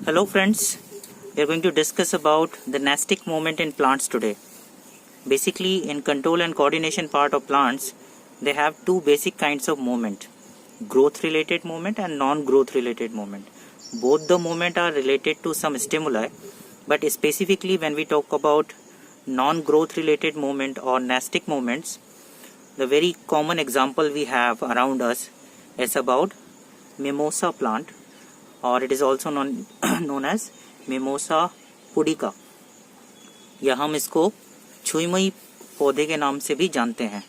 Hello friends, we are going to discuss about the nastic movement in plants today. Basically, in control and coordination part of plants, they have two basic kinds of movement, growth related movement and non-growth related movement. Both the movement are related to some stimuli, but specifically when we talk about non-growth related movement or nastic movements, the very common example we have around us is about mimosa plant, और it is also known as mimosa pudica, या हम इसको छुईमुई पौधे के नाम से भी जानते हैं।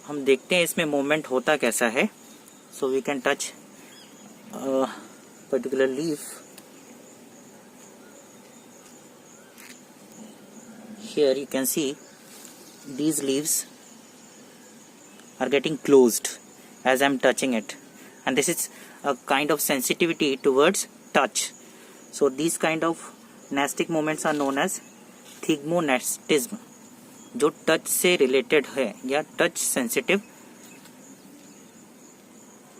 हम देखते हैं इसमें मूवमेंट होता कैसा है। So we can touch particular leaf. Here you can see these leaves are getting closed as I am touching it, and this is a kind of sensitivity towards touch. So these kind of nastic movements are known as thigmonastism, जो touch से related है या touch sensitive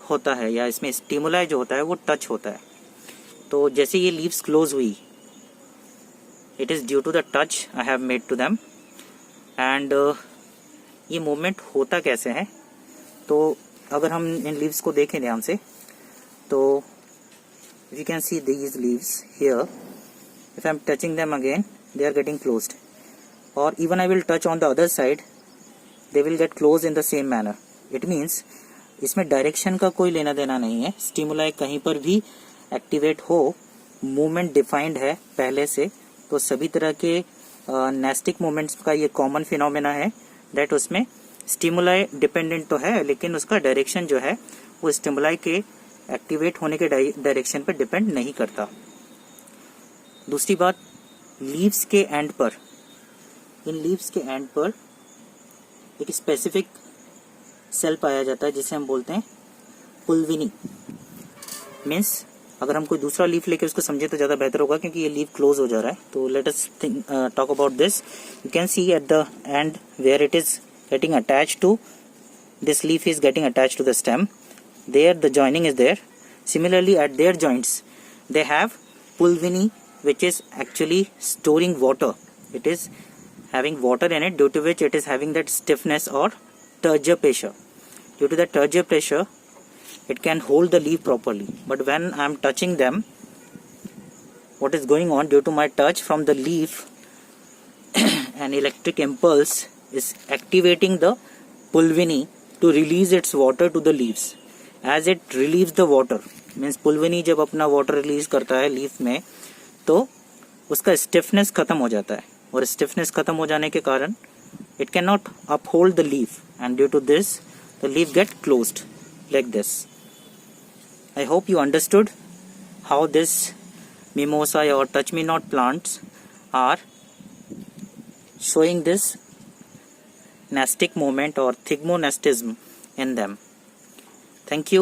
होता है, या इसमें stimuli जो होता है वो टच होता है। तो जैसे ये लीव्स क्लोज हुई, it is due to the touch I have made to them. And ये मूवमेंट होता कैसे है, तो अगर हम इन लीव्स को देखें ध्यान से, तो you can see these leaves here, if I am touching them again they are getting closed, और even I will touch on the other side they will get close in the same manner. It means इसमें direction का कोई लेना देना नहीं है, stimuli कहीं पर भी एक्टिवेट हो, मूवमेंट डिफाइंड है पहले से। तो सभी तरह के नेस्टिक मूवमेंट्स का ये कॉमन फिनोमेना है दैट उसमें स्टिमुलाई डिपेंडेंट तो है, लेकिन उसका डायरेक्शन जो है वो स्टिमुलाई के एक्टिवेट होने के डायरेक्शन पर डिपेंड नहीं करता। दूसरी बात, लीव्स के एंड पर, इन लीव्स के एंड पर एक स्पेसिफिक सेल पाया जाता है जिसे हम बोलते हैं पुल्विनी। मीन्स अगर हम कोई दूसरा लीफ लेके उसको समझे तो ज्यादा बेहतर होगा, क्योंकि ये लीफ क्लोज हो जा रहा है। तो let us talk about this. You can see at the end where it is getting attached to, this leaf is getting attached to the stem, there the joining is there. Similarly at their joints they have pulvini, which is actually storing water. It is having water in it, due to which it is having that stiffness or turgor pressure. Due to the turgor pressure it can hold the leaf properly, but when I am touching them, what is going on, due to my touch from the leaf an electric impulse is activating the pulvini to release its water to the leaves. As it relieves the water, means pulvini जब अपना water release करता है leaf में, तो उसका stiffness खत्म हो जाता है, और stiffness खत्म हो जाने के कारण it cannot uphold the leaf, and due to this the leaf get closed like this. I hope you understood how this mimosa or touch me not plants are showing this nastic movement or thigmonastism in them. Thank you.